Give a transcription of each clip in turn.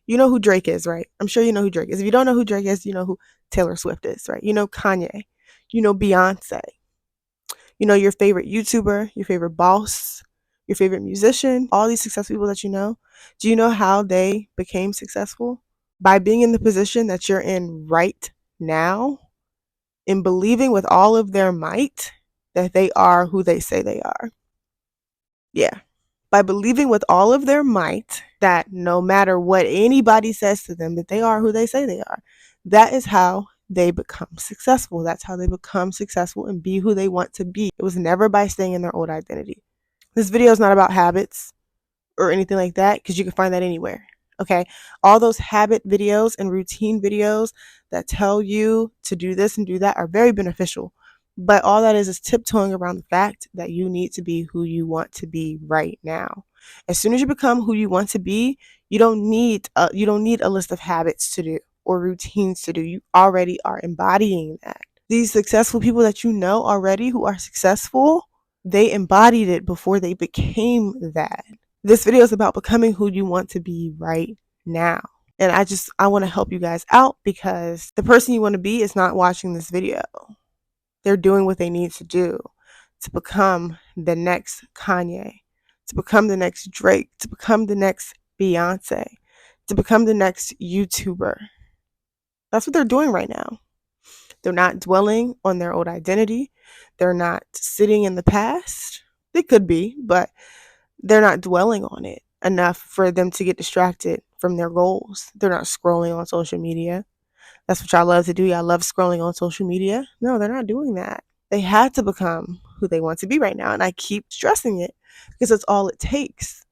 You know who Drake is, right? I'm sure you know who Drake is. If you don't know who Drake is, you know who Taylor Swift is, right? You know Kanye. You know Beyonce. You know your favorite YouTuber, your favorite boss, your favorite musician, all these successful people that you know. Do you know how they became successful? By being in the position that you're in right now and believing with all of their might that they are who they say they are. Yeah. By believing with all of their might that no matter what anybody says to them, that they are who they say they are. That is how they become successful. That's how they become successful and be who they want to be. It was never by staying in their old identity. This video is not about habits or anything like that because you can find that anywhere. Okay. All those habit videos and routine videos that tell you to do this and do that are very beneficial. But all that is tiptoeing around the fact that you need to be who you want to be right now. As soon as you become who you want to be, you don't need a list of habits to do or routines to do. You already are embodying that. These successful people that you know already who are successful, they embodied it before they became that. This video is about becoming who you want to be right now. And I want to help you guys out because the person you want to be is not watching this video. They're doing what they need to do to become the next Kanye, to become the next Drake, to become the next Beyonce, to become the next YouTuber. That's what they're doing right now. They're not dwelling on their old identity. They're not sitting in the past. They could be, but they're not dwelling on it enough for them to get distracted from their goals. They're not scrolling on social media. That's what y'all love to do. Y'all love scrolling on social media. No, they're not doing that. They have to become who they want to be right now. And I keep stressing it because that's all it takes.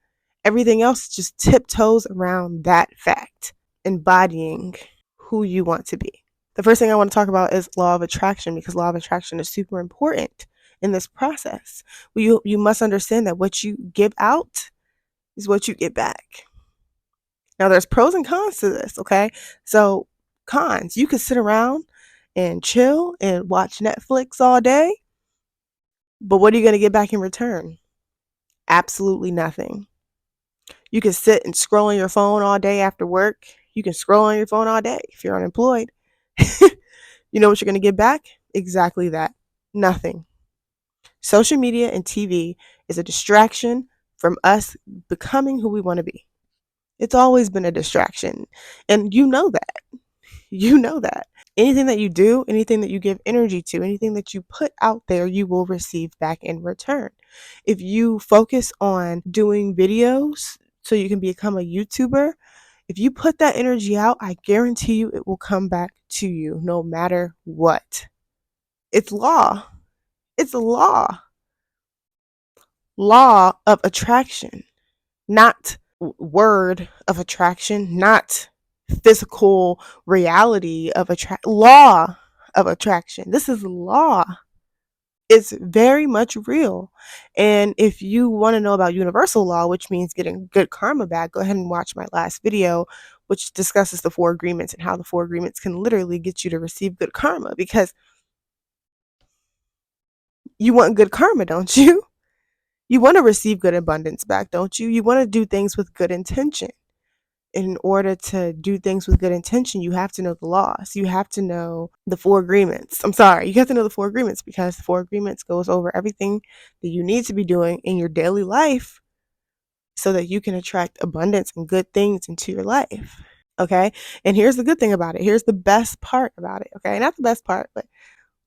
Everything else just tiptoes around that fact, embodying who you want to be. The first thing I want to talk about is law of attraction because law of attraction is super important in this process. You must understand that what you give out is what you get back. Now there's pros and cons to this, okay? So cons, you could sit around and chill and watch Netflix all day, but what are you going to get back in return? Absolutely nothing. You can sit and scroll on your phone all day after work. You can scroll on your phone all day if you're unemployed. You know what you're going to get back? Exactly that. Nothing. Social media and TV is a distraction from us becoming who we want to be. It's always been a distraction. And you know that. You know that. Anything that you do, anything that you give energy to, anything that you put out there, you will receive back in return. If you focus on doing videos so you can become a YouTuber, if you put that energy out, I guarantee you it will come back to you no matter what. It's law. It's a law. Law of attraction, not word of attraction, not physical reality of law of attraction. This is law. It's very much real. And if you want to know about universal law, which means getting good karma back, go ahead and watch my last video, which discusses the 4 agreements and how the 4 agreements can literally get you to receive good karma because you want good karma, don't you? You want to receive good abundance back, don't you? You want to do things with good intention. In order to do things with good intention, you have to know the laws. You have to know the 4 agreements. I'm sorry, you have to know the 4 agreements because the 4 agreements goes over everything that you need to be doing in your daily life so that you can attract abundance and good things into your life. Okay? And here's the good thing about it. Here's the best part about it. Okay? Not the best part, but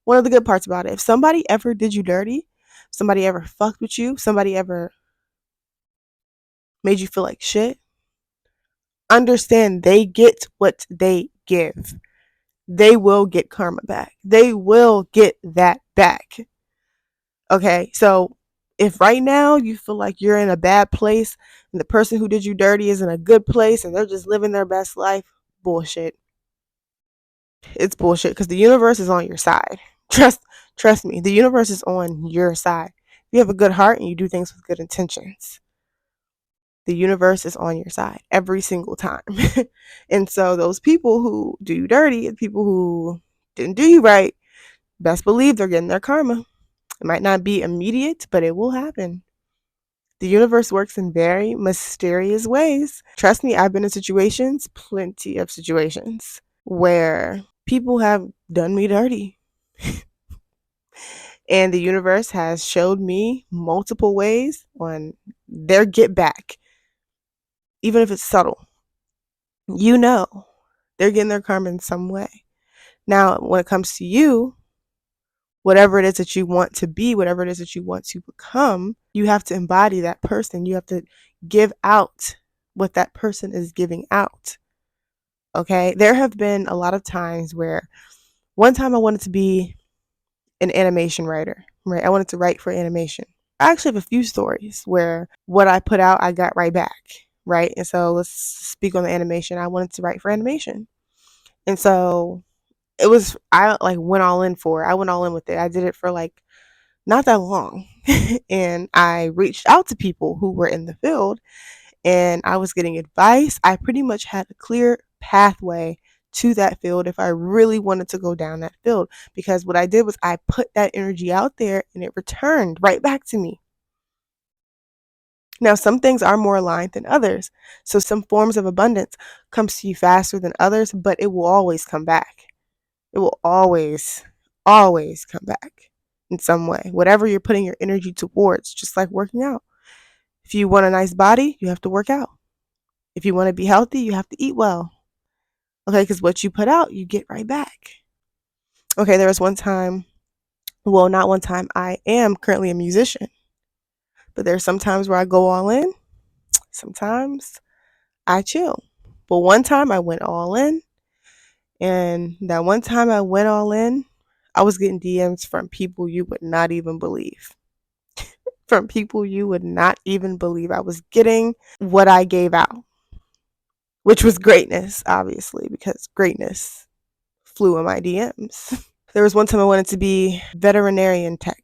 one of the good parts about it. If somebody ever did you dirty, somebody ever fucked with you, somebody ever made you feel like shit, understand they get what they give. They will get karma back. They will get that back. Okay, so if right now you feel like you're in a bad place and the person who did you dirty is in a good place and they're just living their best life, bullshit. It's bullshit because the universe is on your side. Trust me, the universe is on your side. You have a good heart and you do things with good intentions. The universe is on your side every single time. And so those people who do you dirty and people who didn't do you right, best believe they're getting their karma. It might not be immediate, but it will happen. The universe works in very mysterious ways. Trust me, I've been in situations, plenty of situations, where people have done me dirty. And the universe has showed me multiple ways on their get back, even if it's subtle. You know, they're getting their karma in some way. Now, when it comes to you, whatever it is that you want to be, whatever it is that you want to become, you have to embody that person. You have to give out what that person is giving out. Okay? There have been a lot of times where one time I wanted to be an animation writer, right? I wanted to write for animation. I actually have a few stories where what I put out, I got right back, right? And so let's speak on the animation. I wanted to write for animation. And so it was, I like went all in for it. I went all in with it. I did it for like not that long. And I reached out to people who were in the field and I was getting advice. I pretty much had a clear pathway to that field if I really wanted to go down that field, because what I did was I put that energy out there and it returned right back to me. Now, some things are more aligned than others. So some forms of abundance comes to you faster than others, but it will always come back. It will always, always come back in some way. Whatever you're putting your energy towards, just like working out. If you want a nice body, you have to work out. If you want to be healthy, you have to eat well. Okay, because what you put out, you get right back. Okay, there was one time, well, not one time, I am currently a musician. But there's some times where I go all in, sometimes I chill. But one time I went all in, and that one time I went all in, I was getting DMs from people you would not even believe. From people you would not even believe. I was getting what I gave out, which was greatness, obviously, because greatness flew in my DMs. There was one time I wanted to be veterinarian tech.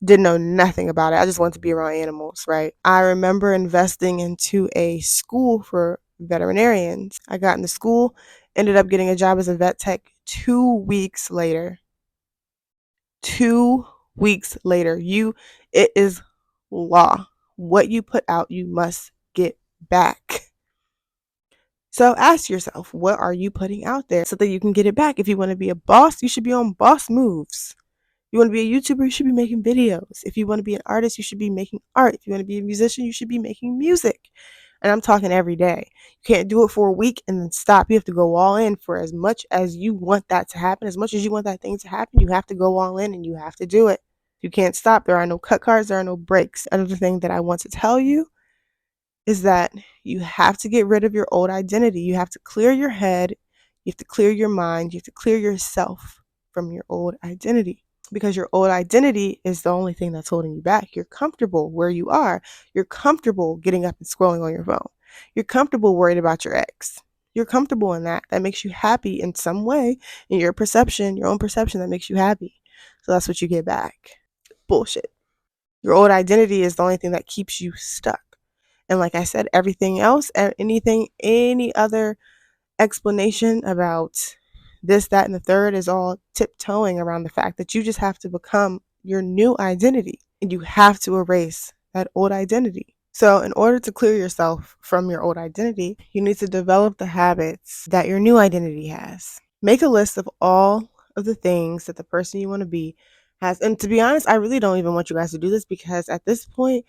Didn't know nothing about it. I just wanted to be around animals, right? I remember investing into a school for veterinarians. I got into school, ended up getting a job as a vet tech 2 weeks later. 2 weeks later. It is law. What you put out, you must get back. So ask yourself, what are you putting out there so that you can get it back? If you want to be a boss, you should be on boss moves. You want to be a YouTuber, you should be making videos. If you want to be an artist, you should be making art. If you want to be a musician, you should be making music. And I'm talking every day. You can't do it for a week and then stop. You have to go all in for as much as you want that to happen. As much as you want that thing to happen, you have to go all in and you have to do it. You can't stop. There are no cut cards. There are no breaks. Another thing that I want to tell you is that you have to get rid of your old identity. You have to clear your head. You have to clear your mind. You have to clear yourself from your old identity, because your old identity is the only thing that's holding you back. You're comfortable where you are. You're comfortable getting up and scrolling on your phone. You're comfortable worried about your ex. You're comfortable in that. That makes you happy in some way, in your perception, your own perception, that makes you happy. So that's what you get back. Bullshit. Your old identity is the only thing that keeps you stuck. And like I said, everything else, any other explanation about this, that, and the third is all tiptoeing around the fact that you just have to become your new identity and you have to erase that old identity. So in order to clear yourself from your old identity, you need to develop the habits that your new identity has. Make a list of all of the things that the person you want to be has. And to be honest, I really don't even want you guys to do this, because at this point,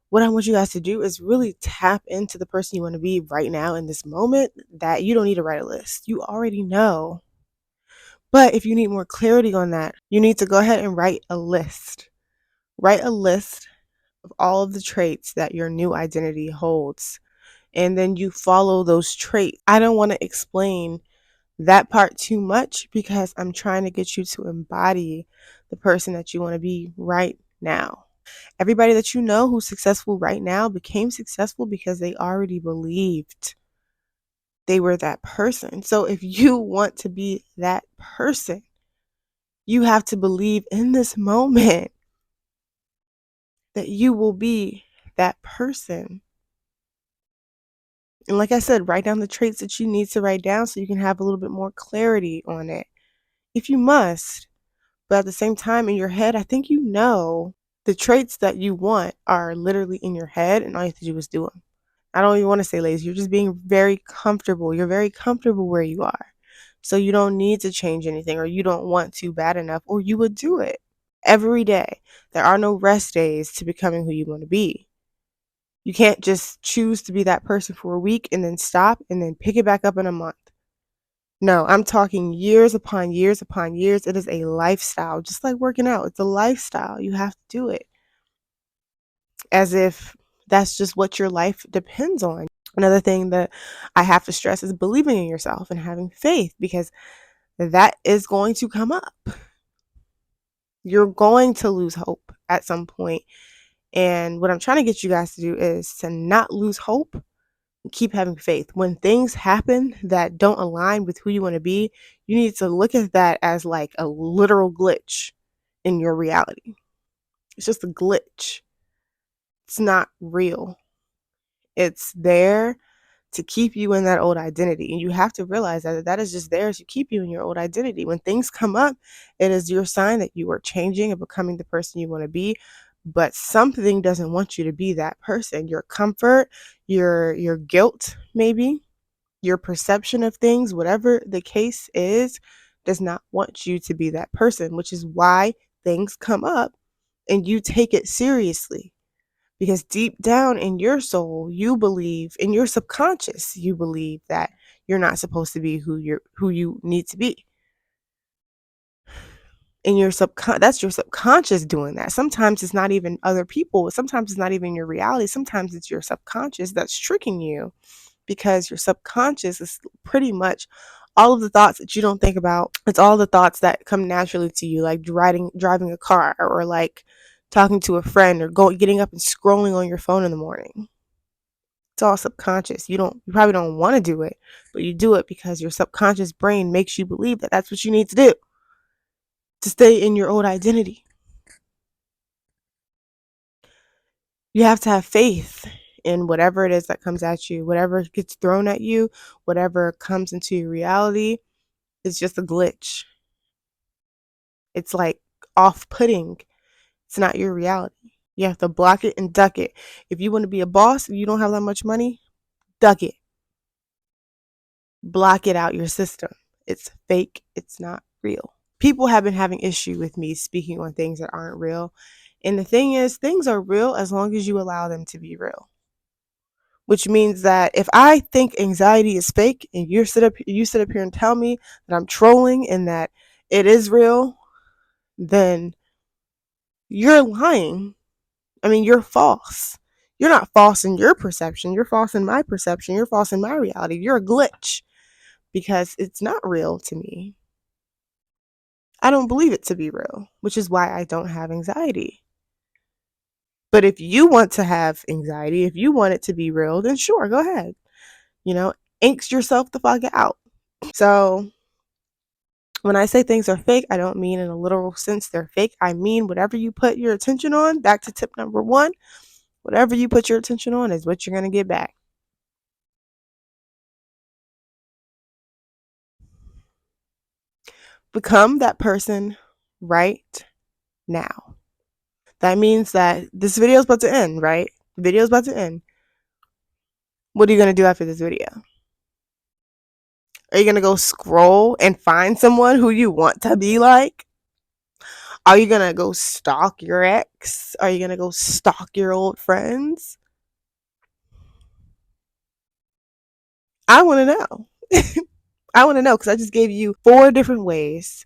what I want you guys to do is really tap into the person you want to be right now in this moment, that you don't need to write a list. You already know. But if you need more clarity on that, you need to go ahead and write a list. Write a list of all of the traits that your new identity holds. And then you follow those traits. I don't want to explain that part too much, because I'm trying to get you to embody the person that you want to be right now. Everybody that you know who's successful right now became successful because they already believed they were that person. So if you want to be that person, you have to believe in this moment that you will be that person. And like I said, write down the traits that you need to write down so you can have a little bit more clarity on it, if you must. But at the same time, in your head, I think you know The traits that you want are literally in your head, and all you have to do is do them. I don't even want to say lazy. You're just being very comfortable. You're very comfortable where you are. So you don't need to change anything, or you don't want to bad enough, or you would do it every day. There are no rest days to becoming who you want to be. You can't just choose to be that person for a week and then stop and then pick it back up in a month. No, I'm talking years upon years upon years. It is a lifestyle, just like working out. It's a lifestyle. You have to do it as if that's just what your life depends on. Another thing that I have to stress is believing in yourself and having faith, because that is going to come up. You're going to lose hope at some point. And what I'm trying to get you guys to do is to not lose hope and keep having faith. When things happen that don't align with who you want to be, you need to look at that as like a literal glitch in your reality. It's just a glitch. It's not real. It's there to keep you in that old identity. And you have to realize that that is just there to keep you in your old identity. When things come up, it is your sign that you are changing and becoming the person you want to be. But something doesn't want you to be that person. Your comfort, your guilt, maybe, your perception of things, whatever the case is, does not want you to be that person, which is why things come up and you take it seriously. Because deep down in your soul, you believe, in your subconscious, you believe that you're not supposed to be who you need to be. In your that's your subconscious doing that. Sometimes it's not even other people. Sometimes it's not even your reality. Sometimes it's your subconscious that's tricking you, because your subconscious is pretty much all of the thoughts that you don't think about. It's all the thoughts that come naturally to you, like driving a car, or like talking to a friend, or getting up and scrolling on your phone in the morning. It's all subconscious. You probably don't want to do it, but you do it because your subconscious brain makes you believe that that's what you need to do to stay in your old identity. You have to have faith in whatever it is that comes at you, whatever gets thrown at you, whatever comes into your reality. It's just a glitch. It's like off-putting. It's not your reality. You have to block it and duck it. If you want to be a boss and you don't have that much money, duck it. Block it out your system. It's fake. It's not real. People have been having issue with me speaking on things that aren't real. And the thing is, things are real as long as you allow them to be real. Which means that if I think anxiety is fake and you sit up here and tell me that I'm trolling and that it is real, then you're lying. I mean, you're false. You're not false in your perception. You're false in my perception. You're false in my reality. You're a glitch, because it's not real to me. I don't believe it to be real, which is why I don't have anxiety. But if you want to have anxiety, if you want it to be real, then sure, go ahead. Angst yourself the fuck out. So when I say things are fake, I don't mean in a literal sense they're fake. I mean whatever you put your attention on, back to tip number 1, whatever you put your attention on is what you're going to get back. Become that person right now. That means that this video is about to end, right? The video is about to end. What are you going to do after this video? Are you going to go scroll and find someone who you want to be like? Are you going to go stalk your ex? Are you going to go stalk your old friends? I want to know. I want to know, because I just gave you 4 different ways,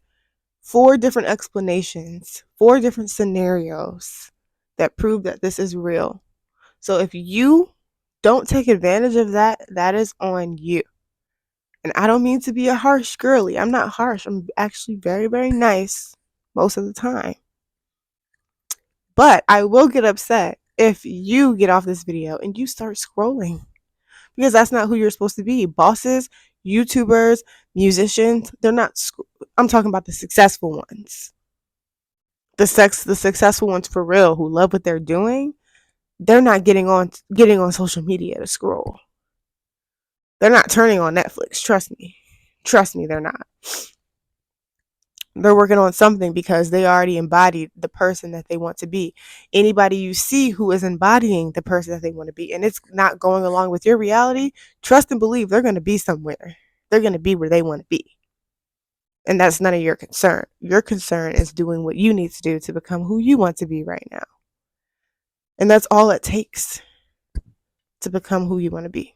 4 different explanations, 4 different scenarios that prove that this is real. So if you don't take advantage of that, that is on you. And I don't mean to be a harsh girly. I'm not harsh. I'm actually very, very nice most of the time. But I will get upset if you get off this video and you start scrolling, because that's not who you're supposed to be. Bosses, YouTubers, musicians, they're not. I'm talking about the successful ones. The successful ones for real, who love what they're doing. They're not getting on social media to scroll. They're not turning on Netflix. Trust me, they're not. They're working on something because they already embodied the person that they want to be. Anybody you see who is embodying the person that they want to be and it's not going along with your reality, trust and believe they're going to be somewhere. They're going to be where they want to be. And that's none of your concern. Your concern is doing what you need to do to become who you want to be right now. And that's all it takes to become who you want to be.